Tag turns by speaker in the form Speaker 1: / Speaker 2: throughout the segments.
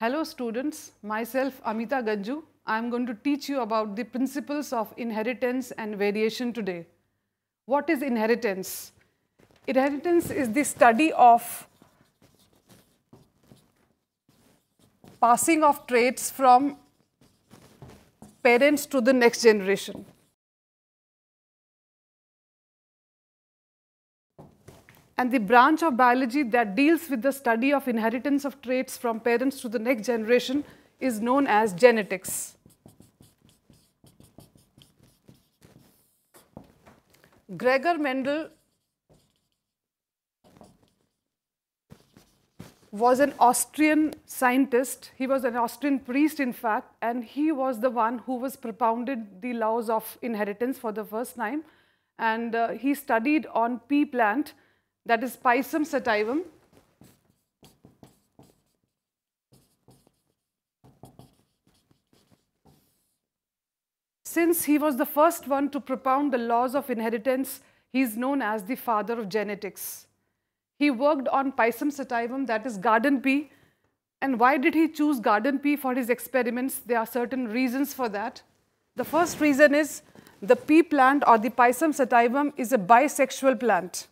Speaker 1: Hello students, myself Amita Ganju. I am going to teach you about the principles of inheritance and variation today. What is inheritance? Inheritance is the study of passing of traits from parents to the next generation. And the branch of biology that deals with the study of inheritance of traits from parents to the next generation is known as genetics. Gregor Mendel was an Austrian scientist. He was an Austrian priest, in fact, and he was the one who was propounded the laws of inheritance for the first time. And he studied on pea plant, that is Pisum sativum. Since he was the first one to propound the laws of inheritance, he is known as the father of genetics. He worked on Pisum sativum, that is garden pea. And why did he choose garden pea for his experiments? There are certain reasons for that. The first reason is the pea plant or the Pisum sativum is a bisexual plant.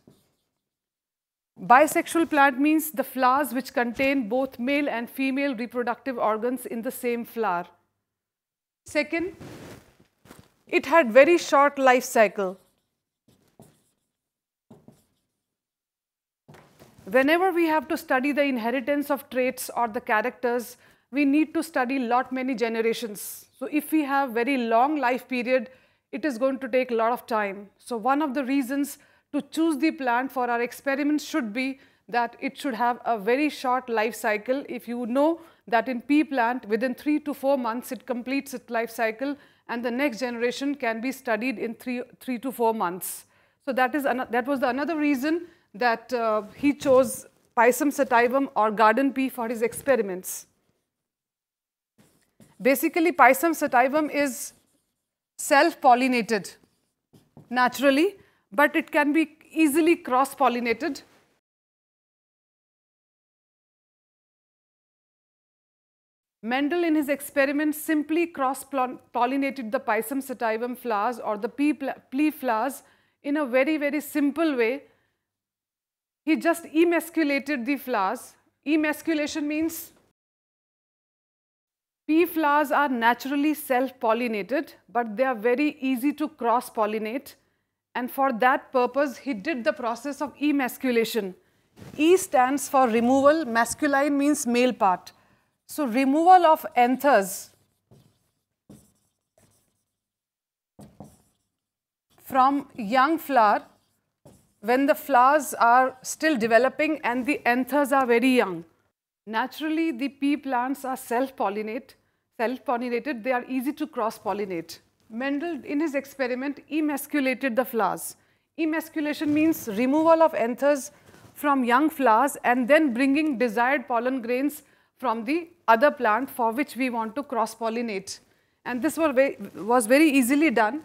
Speaker 1: Bisexual plant means the flowers which contain both male and female reproductive organs in the same flower. Second, it had very short life cycle. Whenever we have to study the inheritance of traits or the characters, we need to study many generations. So if we have very long life period, it is going to take a lot of time. So one of the reasons to choose the plant for our experiments should be that it should have a very short life cycle. If you know that in pea plant, within 3 to 4 months, it completes its life cycle, and the next generation can be studied in 3 to 4 months. So that was another reason that he chose Pisum sativum or garden pea for his experiments. Basically, Pisum sativum is self-pollinated naturally, but it can be easily cross-pollinated. Mendel in his experiments simply cross-pollinated the Pisum sativum flowers or the pea flowers in a very simple way. He just emasculated the flowers. Emasculation means pea flowers are naturally self-pollinated, but they are very easy to cross-pollinate. And for that purpose, he did the process of emasculation. E stands for removal, masculine means male part. So removal of anthers from young flower when the flowers are still developing and the anthers are very young. Naturally, the pea plants are self-pollinated, they are easy to cross-pollinate. Mendel, in his experiment, emasculated the flowers. Emasculation means removal of anthers from young flowers and then bringing desired pollen grains from the other plant for which we want to cross-pollinate. And this was very easily done.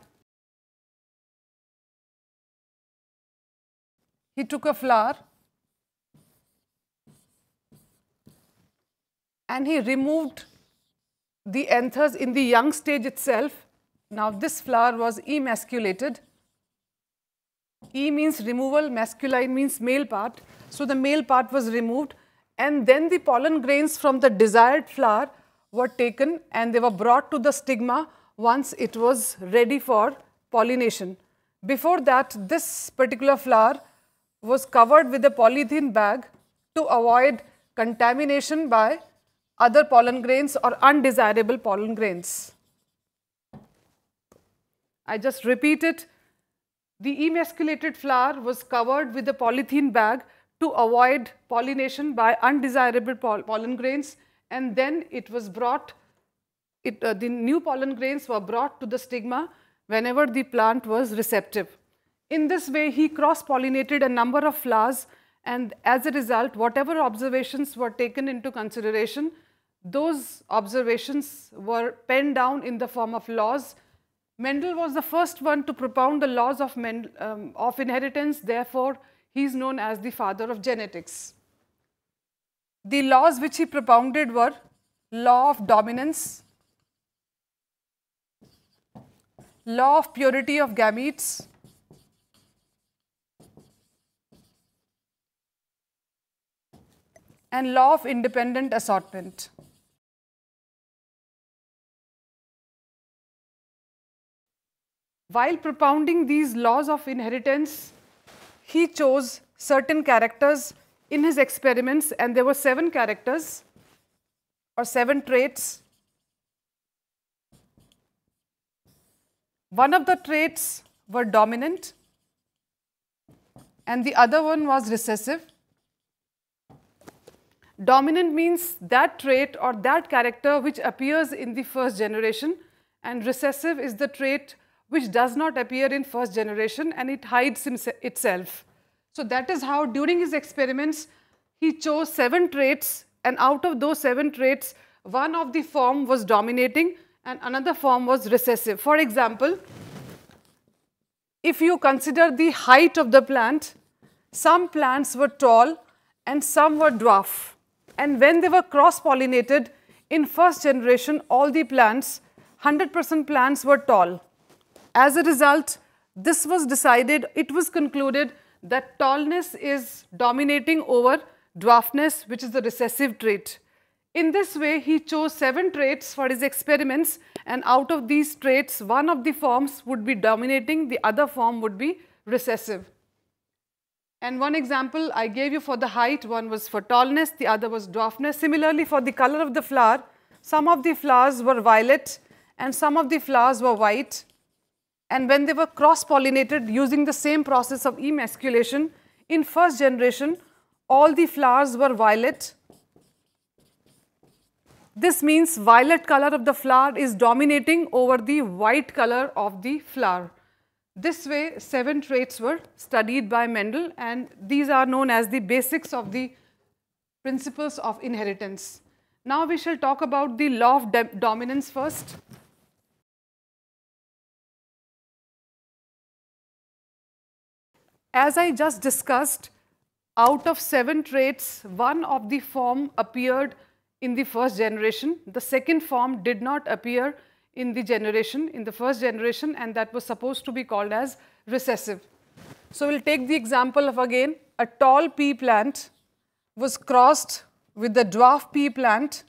Speaker 1: He took a flower and he removed the anthers in the young stage itself. Now this flower was emasculated. E means removal, masculine means male part. So the male part was removed, and then the pollen grains from the desired flower were taken and they were brought to the stigma once it was ready for pollination. Before that, this particular flower was covered with a polythene bag to avoid contamination by other pollen grains or undesirable pollen grains. I just repeat it. The emasculated flower was covered with a polythene bag to avoid pollination by undesirable pollen grains, and then it was brought, the new pollen grains were brought to the stigma whenever the plant was receptive. In this way, he cross-pollinated a number of flowers, and as a result, whatever observations were taken into consideration, those observations were penned down in the form of laws. Mendel was the first one to propound the laws of inheritance. Therefore, he is known as the father of genetics. The laws which he propounded were law of dominance, law of purity of gametes, and law of independent assortment. While propounding these laws of inheritance, he chose certain characters in his experiments, and there were 7 characters or 7 traits. One of the traits were dominant and the other one was recessive. Dominant means that trait or that character which appears in the first generation, and recessive is the trait which does not appear in first generation and it hides itself. So that is how during his experiments he chose 7 traits, and out of those 7 traits, one of the form was dominating and another form was recessive. For example, if you consider the height of the plant, some plants were tall and some were dwarf. And when they were cross-pollinated, in first generation, all the plants, 100% plants were tall. As a result, this was decided, it was concluded that tallness is dominating over dwarfness, which is the recessive trait. In this way, he chose 7 traits for his experiments, and out of these traits, one of the forms would be dominating, the other form would be recessive. And one example I gave you for the height, one was for tallness, the other was dwarfness. Similarly, for the color of the flower, some of the flowers were violet and some of the flowers were white. And when they were cross-pollinated using the same process of emasculation, in first generation, all the flowers were violet. This means violet color of the flower is dominating over the white color of the flower. This way, 7 traits were studied by Mendel, and these are known as the basics of the principles of inheritance. Now we shall talk about the law of dominance first. As I just discussed, out of 7 traits, one of the form appeared in the first generation. The second form did not appear in the first generation, and that was supposed to be called as recessive. So we'll take the example of, again, a tall pea plant was crossed with the dwarf pea plant,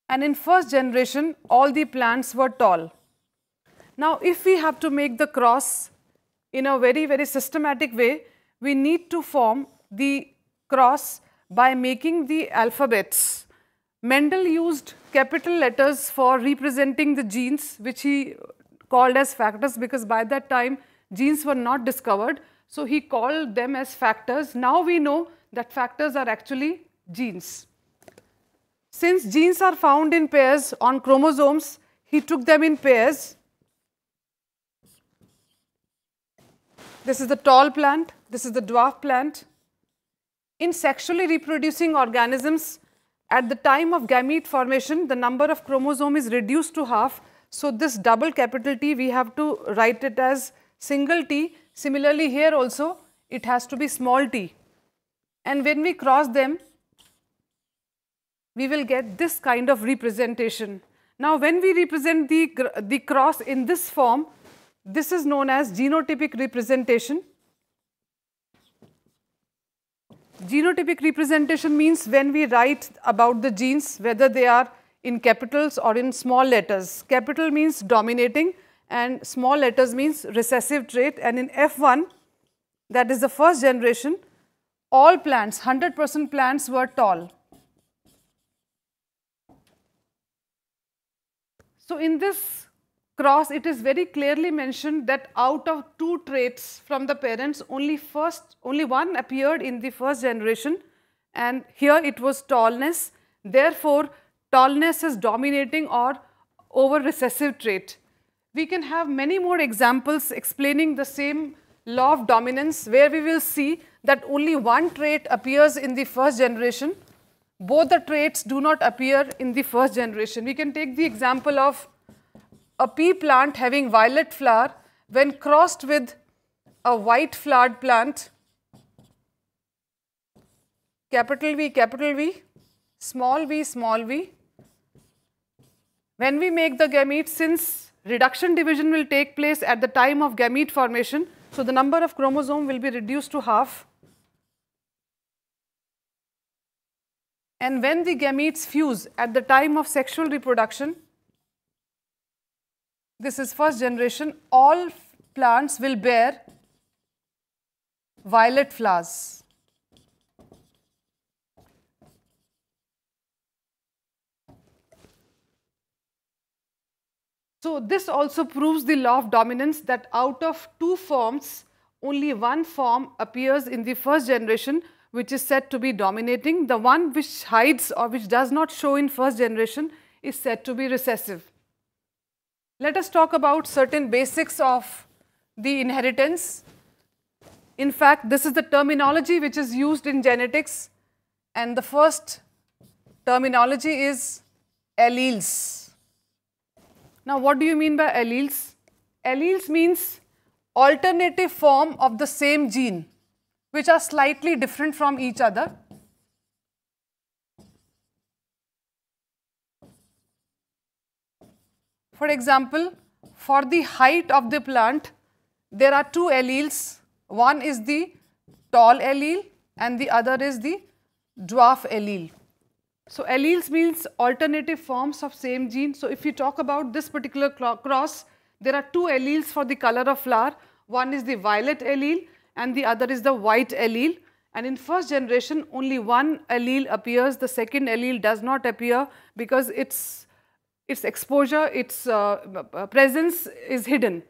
Speaker 1: and in first generation all the plants were tall. Now if we have to make the cross in a very, very systematic way, we need to form the cross by making the alphabets. Mendel used capital letters for representing the genes, which he called as factors, because by that time genes were not discovered. So he called them as factors. Now we know that factors are actually genes. Since genes are found in pairs on chromosomes, he took them in pairs. This is the tall plant, this is the dwarf plant. In sexually reproducing organisms, at the time of gamete formation, the number of chromosomes is reduced to half. So this double capital T, we have to write it as single T. Similarly, here also, it has to be small t. And when we cross them, we will get this kind of representation. Now, when we represent the cross in this form, this is known as genotypic representation. Genotypic representation means when we write about the genes, whether they are in capitals or in small letters. Capital means dominating and small letters means recessive trait, and in F1, that is the first generation, all plants, 100% plants were tall. So in this cross, it is very clearly mentioned that out of 2 traits from the parents, only one appeared in the first generation, and here it was tallness. Therefore, tallness is dominating or over recessive trait. We can have many more examples explaining the same law of dominance, where we will see that only one trait appears in the first generation. Both the traits do not appear in the first generation. We can take the example of a pea plant having violet flower. When crossed with a white flowered plant, capital V, small v, small v. When we make the gametes, since reduction division will take place at the time of gamete formation, so the number of chromosome will be reduced to half. And when the gametes fuse at the time of sexual reproduction, this is first generation, all plants will bear violet flowers. So this also proves the law of dominance, that out of two forms, only one form appears in the first generation, which is said to be dominating. The one which hides or which does not show in first generation is said to be recessive. Let us talk about certain basics of the inheritance. In fact, this is the terminology which is used in genetics, and the first terminology is alleles. Now, what do you mean by alleles? Alleles means alternative form of the same gene, which are slightly different from each other. For example, for the height of the plant, there are two alleles. One is the tall allele and the other is the dwarf allele. So alleles means alternative forms of same gene. So if you talk about this particular cross, there are two alleles for the color of flower. One is the violet allele and the other is the white allele. And in first generation, only one allele appears. The second allele does not appear because its exposure, its presence is hidden.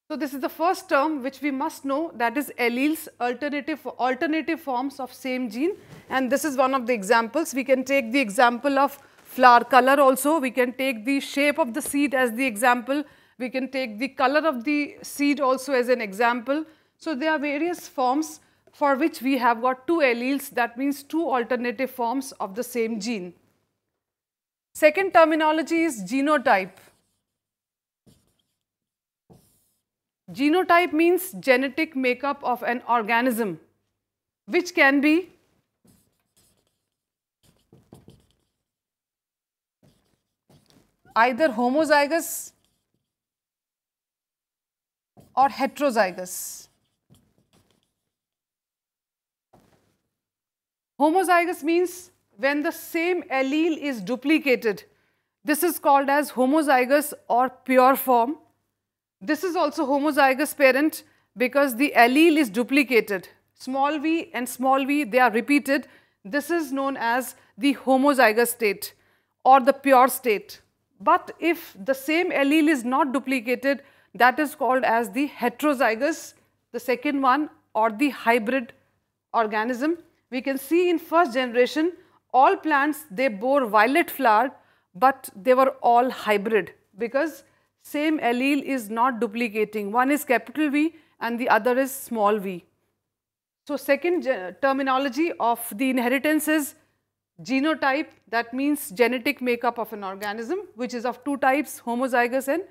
Speaker 1: So this is the first term which we must know, that is alleles, alternative forms of same gene, and this is one of the examples. We can take the example of flower color also, we can take the shape of the seed as the example, we can take the color of the seed also as an example. So there are various forms for which we have got two alleles, that means two alternative forms of the same gene. Second terminology is genotype. Genotype means genetic makeup of an organism, which can be either homozygous or heterozygous. Homozygous means when the same allele is duplicated. This is called as homozygous or pure form. This is also homozygous parent because the allele is duplicated. Small v and small v, they are repeated. This is known as the homozygous state or the pure state. But if the same allele is not duplicated, that is called as the heterozygous, the second one, or the hybrid organism. We can see in first generation, all plants, they bore violet flower, but they were all hybrid because same allele is not duplicating. One is capital V and the other is small v. So second terminology of the inheritance is genotype, that means genetic makeup of an organism, which is of two types, homozygous and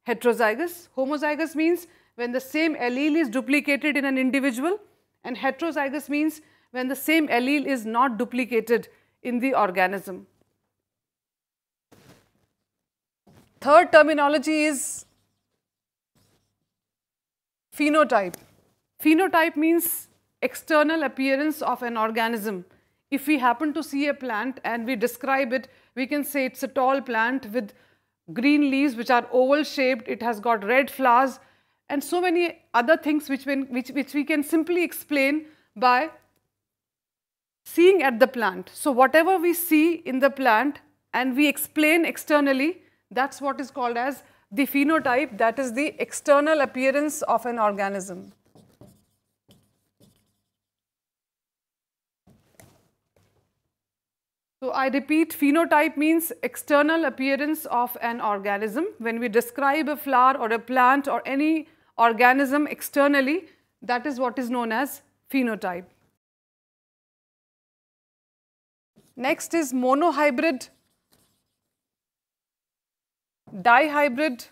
Speaker 1: heterozygous. Homozygous means when the same allele is duplicated in an individual, and heterozygous means when the same allele is not duplicated in the organism. Third terminology is phenotype. Phenotype means external appearance of an organism. If we happen to see a plant and we describe it, we can say it's a tall plant with green leaves which are oval shaped, it has got red flowers and so many other things which we can simply explain by seeing at the plant. So whatever we see in the plant and we explain externally, that's what is called as the phenotype, that is the external appearance of an organism. So I repeat, phenotype means external appearance of an organism. When we describe a flower or a plant or any organism externally, that is what is known as phenotype. Next is monohybrid, dihybrid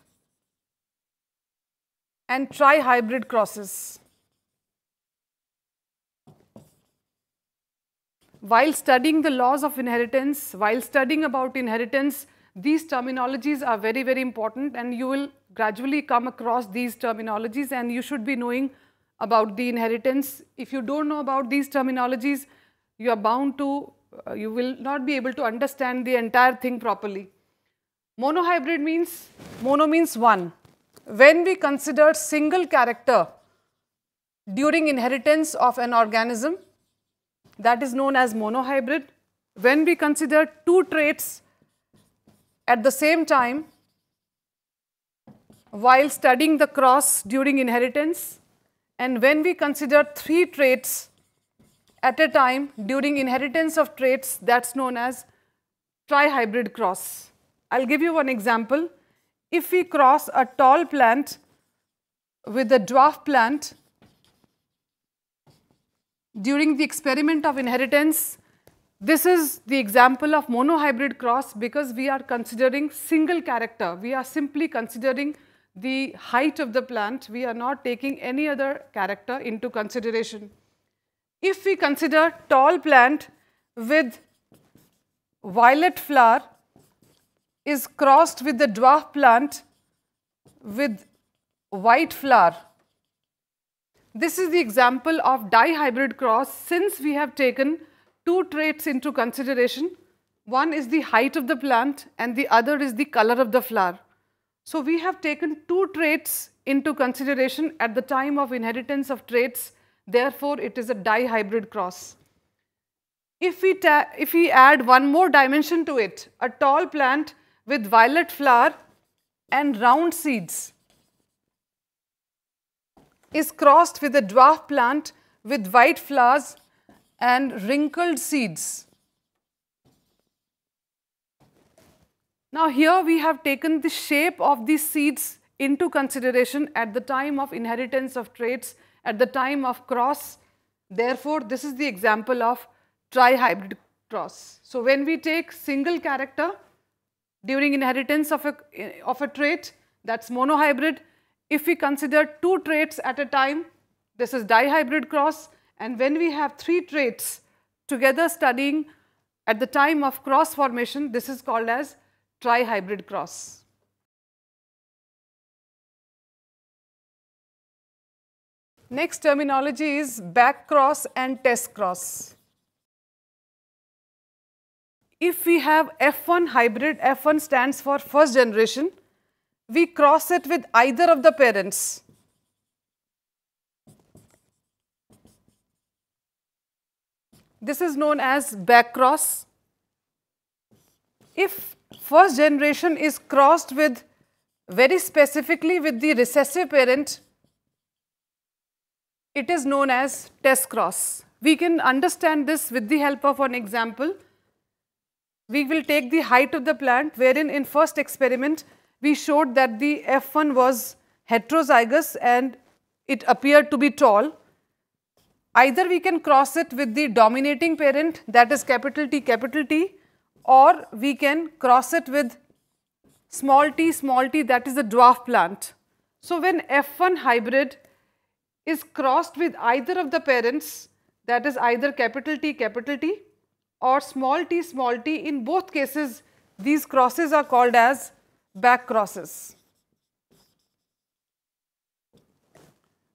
Speaker 1: and trihybrid crosses. while studying the laws of inheritance, while studying about inheritance, these terminologies are very, very important, and you will gradually come across these terminologies, and you should be knowing about the inheritance. If you don't know about these terminologies, you are bound to, you will not be able to understand the entire thing properly. Monohybrid means, mono means one. When we consider single character during inheritance of an organism, that is known as monohybrid. When we consider two traits at the same time while studying the cross during inheritance, and when we consider three traits at a time during inheritance of traits, that's known as trihybrid cross. I'll give you one example. If we cross a tall plant with a dwarf plant during the experiment of inheritance, this is the example of monohybrid cross because we are considering single character. We are simply considering the height of the plant. We are not taking any other character into consideration. If we consider tall plant with violet flower is crossed with the dwarf plant with white flower, this is the example of dihybrid cross since we have taken two traits into consideration. One is the height of the plant and the other is the color of the flower. So we have taken two traits into consideration at the time of inheritance of traits. Therefore, it is a dihybrid cross. If we add one more dimension to it, a tall plant with violet flower and round seeds is crossed with a dwarf plant with white flowers and wrinkled seeds. Now here we have taken the shape of these seeds into consideration at the time of inheritance of traits, at the time of cross. Therefore, this is the example of trihybrid cross. So when we take single character during inheritance of a trait, that's monohybrid. If we consider two traits at a time, this is dihybrid cross. And when we have three traits together studying at the time of cross formation, this is called as trihybrid cross. Next terminology is back cross and test cross. If we have F1 hybrid, F1 stands for first generation, we cross it with either of the parents. This is known as back cross. If first generation is crossed with very specifically with the recessive parent, it is known as test cross. We can understand this with the help of an example. We will take the height of the plant, wherein in first experiment we showed that the F1 was heterozygous and it appeared to be tall. Either we can cross it with the dominating parent, that is capital T, or we can cross it with small t, that is the dwarf plant. So when F1 hybrid is crossed with either of the parents, that is either capital T, or small t, in both cases these crosses are called as back crosses.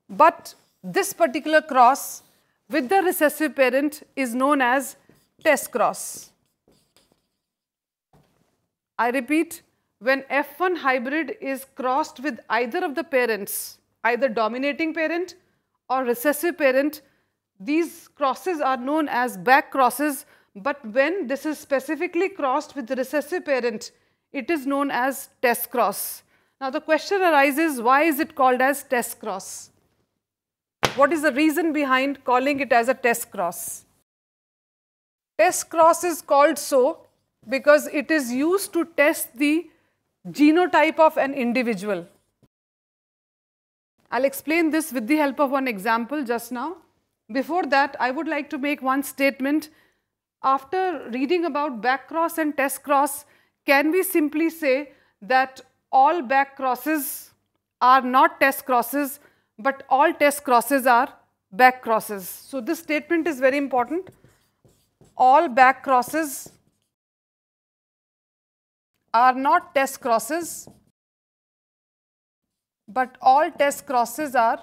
Speaker 1: But this particular cross with the recessive parent is known as test cross. I repeat, when F1 hybrid is crossed with either of the parents, either dominating parent or recessive parent, these crosses are known as back crosses, but when this is specifically crossed with the recessive parent, it is known as test cross. Now the question arises, why is it called as test cross? What is the reason behind calling it as a test cross? Test cross is called so because it is used to test the genotype of an individual. I'll explain this with the help of one example just now. Before that, I would like to make one statement. After reading about back cross and test cross, can we simply say that all back crosses are not test crosses, but all test crosses are back crosses? So this statement is very important. all back crosses are not test crosses, but all test crosses are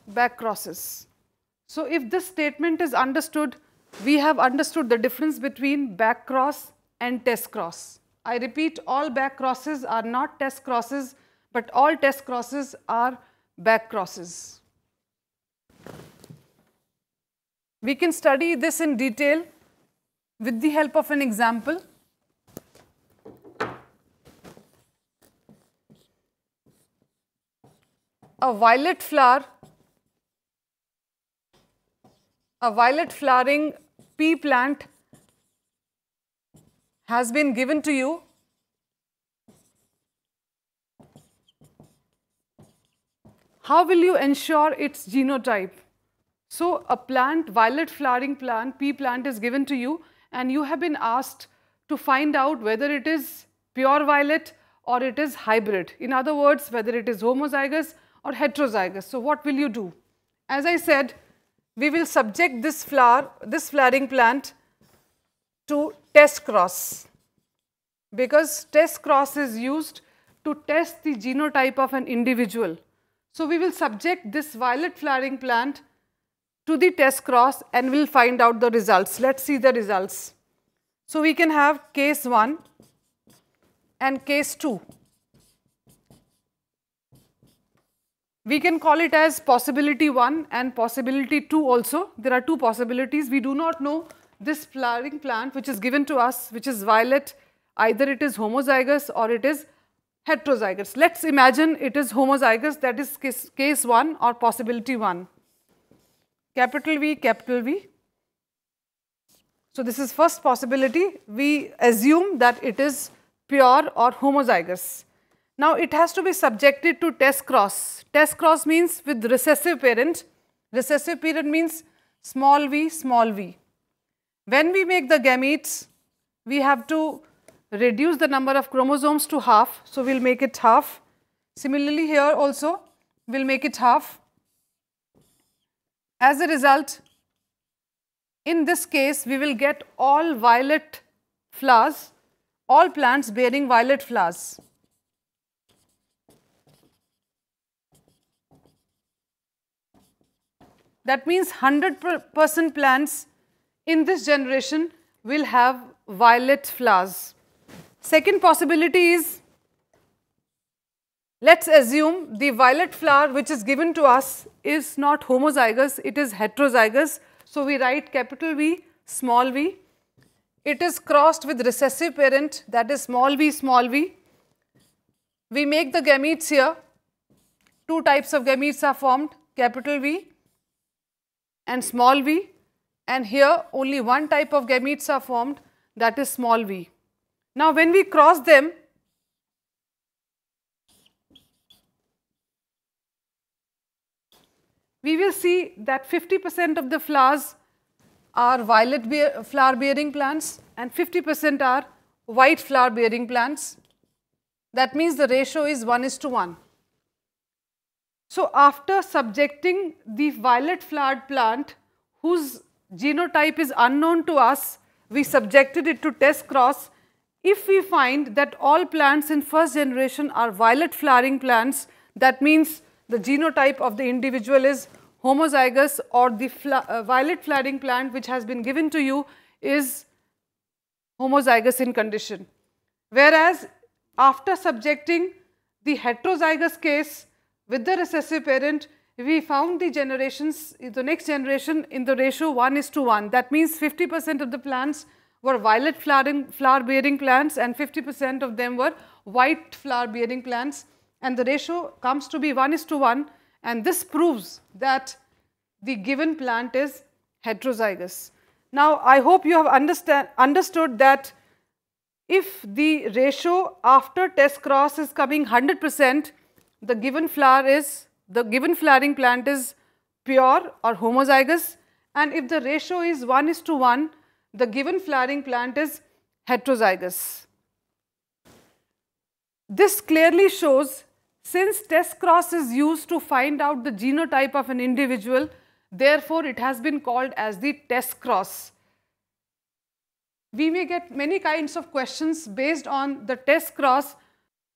Speaker 1: back crosses. So if this statement is understood, we have understood the difference between back cross and test cross. I repeat, all back crosses are not test crosses, but all test crosses are back crosses. We can study this in detail with the help of an example. A violet flowering pea plant has been given to you. How will you ensure its genotype? So a plant, violet flowering plant, pea plant is given to you, and you have been asked to find out whether it is pure violet or it is hybrid. In other words, whether it is homozygous or heterozygous. So what will you do? As I said, we will subject this flowering plant to test cross, because test cross is used to test the genotype of an individual. So we will subject this violet flowering plant to the test cross and we'll find out the results. Let's see the results. So we can have case 1 and case 2. We can call it as possibility 1 and possibility 2 also. There are two possibilities. We do not know this flowering plant which is given to us, which is violet, either it is homozygous or it is heterozygous. Let's imagine it is homozygous, that is case 1 or possibility 1. Capital V, capital V. So this is first possibility. We assume that it is pure or homozygous. Now it has to be subjected to test cross. Test cross means with recessive parent. Recessive parent means small v, small v. When we make the gametes, we have to reduce the number of chromosomes to half. So we'll make it half. Similarly here also, we'll make it half. As a result, in this case, we will get all violet flowers, all plants bearing violet flowers. That means 100% plants in this generation will have violet flowers. Second possibility is, let's assume the violet flower which is given to us is not homozygous, it is heterozygous. So we write capital V, small v. It is crossed with recessive parent, that is small v, small v. We make the gametes here. Two types of gametes are formed, capital V and small v. And here only one type of gametes are formed, that is small v. Now when we cross them, we will see that 50% of the flowers are violet flower bearing plants and 50% are white flower bearing plants. That means the ratio is 1:1. So after subjecting the violet flowered plant whose genotype is unknown to us, we subjected it to test cross. If we find that all plants in first generation are violet flowering plants, that means the genotype of the individual is homozygous, or the violet flowering plant which has been given to you is homozygous in condition. Whereas after subjecting the heterozygous case with the recessive parent, we found the generations, the next generation in the ratio 1:1. That means 50% of the plants were violet flower bearing plants and 50% of them were white flower bearing plants, and the ratio comes to be 1:1, and this proves that the given plant is heterozygous. Now I hope you have understood that if the ratio after test cross is coming 100%, the given flowering plant is pure or homozygous, and if the ratio is 1:1, the given flowering plant is heterozygous. This clearly shows, since test cross is used to find out the genotype of an individual, Therefore, it has been called as the test cross. We may get many kinds of questions based on the test cross.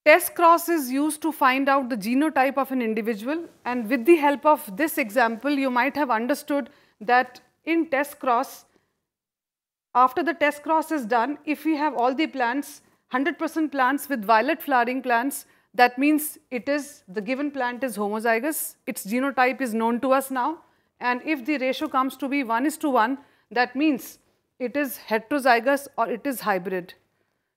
Speaker 1: Test cross is used to find out the genotype of an individual, and with the help of this example, you might have understood that in test cross, after the test cross is done, if we have all the plants, 100% plants with violet flowering plants, that means the given plant is homozygous, its genotype is known to us now, and if the ratio comes to be 1:1, that means it is heterozygous or it is hybrid.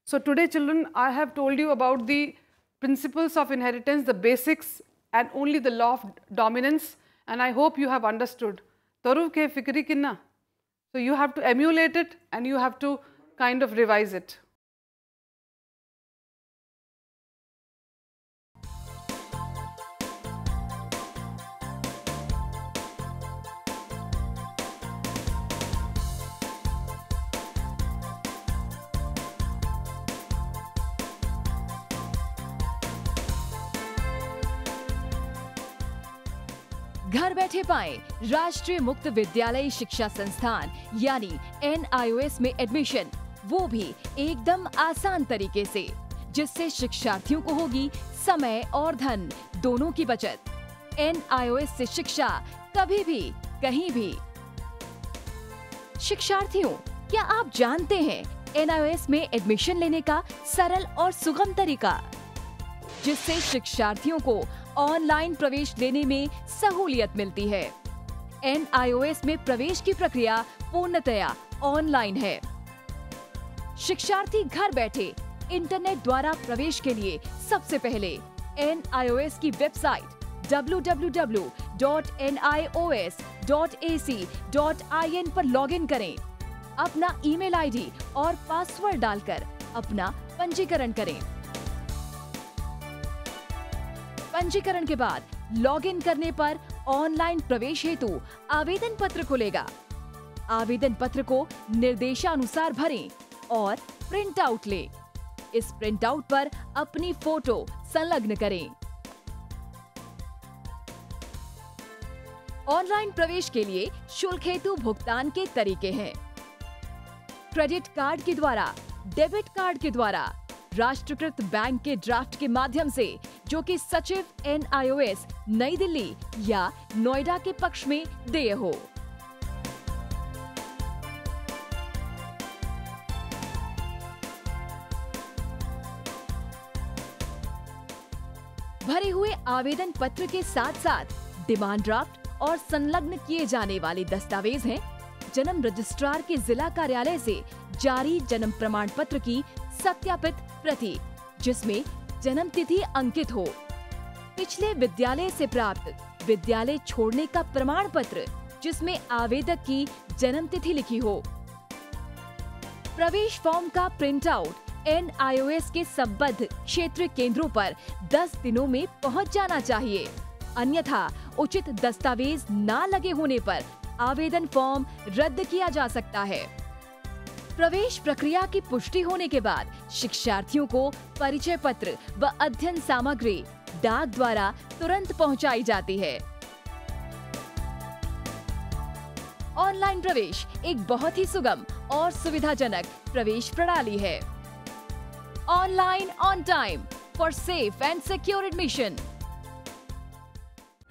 Speaker 1: So today, children, I have told you about the principles of inheritance, the basics, and only the law of dominance, and I hope you have understood. Taru ke fikri kinna? So you have to emulate it and you have to kind of revise it.
Speaker 2: घर बैठे पाएं राष्ट्रीय मुक्त विद्यालय शिक्षा संस्थान यानी NIOS में एडमिशन, वो भी एकदम आसान तरीके से, जिससे शिक्षार्थियों को होगी समय और धन दोनों की बचत। NIOS से शिक्षा कभी भी कहीं भी। शिक्षार्थियों, क्या आप जानते हैं NIOS में एडमिशन लेने का सरल और सुगम तरीका, जिससे शिक्षार्थियों को ऑनलाइन प्रवेश लेने में सहूलियत मिलती है। NIOS में प्रवेश की प्रक्रिया पूर्णतया ऑनलाइन है। शिक्षार्थी घर बैठे इंटरनेट द्वारा प्रवेश के लिए सबसे पहले NIOS की वेबसाइट www.nios.ac.in पर लॉगिन करें। अपना ईमेल आईडी और पासवर्ड डालकर अपना पंजीकरण करें। पंजीकरण के बाद लॉगिन करने पर ऑनलाइन प्रवेश हेतु आवेदन पत्र खुलेगा। आवेदन पत्र को निर्देशानुसार भरें और प्रिंट आउट लें। इस प्रिंट आउट पर अपनी फोटो संलग्न करें। ऑनलाइन प्रवेश के लिए शुल्क हेतु भुगतान के तरीके हैं: क्रेडिट कार्ड के द्वारा, डेबिट कार्ड के द्वारा, राष्ट्रीयकृत बैंक के ड्राफ्ट के माध्यम से, जो कि सचिव NIOS नई दिल्ली या नोएडा के पक्ष में देय हो। भरे हुए आवेदन पत्र के साथ साथ डिमांड ड्राफ्ट और संलग्न किए जाने वाले दस्तावेज हैं: जन्म रजिस्ट्रार के जिला कार्यालय से जारी जन्म प्रमाण पत्र की सत्यापित प्रति, जिसमें जन्म तिथि अंकित हो, पिछले विद्यालय से प्राप्त विद्यालय छोड़ने का प्रमाण पत्र, जिसमें आवेदक की जन्म तिथि लिखी हो। प्रवेश फॉर्म का प्रिंट आउट NIOS के संबद्ध क्षेत्रीय केंद्रों पर 10 दिनों में पहुंच जाना चाहिए, अन्यथा उचित दस्तावेज न लगे होने पर आवेदन फॉर्म रद्द किया जा सकता है। प्रवेश प्रक्रिया की पुष्टि होने के बाद शिक्षार्थियों को परिचय पत्र व अध्ययन सामग्री डाक द्वारा तुरंत पहुंचाई जाती है। ऑनलाइन प्रवेश एक बहुत ही सुगम और सुविधाजनक प्रवेश प्रणाली है। Online on time for safe and secure admission.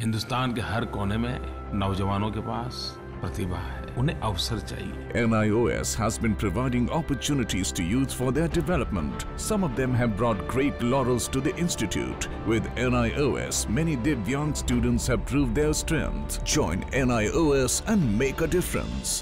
Speaker 3: Hindustan के हर कोने में नौजवानों के पास प्रतिभा है, उन्हें अवसर चाहिए।
Speaker 4: NIOS has been providing opportunities to youth for their development. Some of them have brought great laurels to the institute. With NIOS, many Divyang students have proved their strength. Join NIOS and make a difference.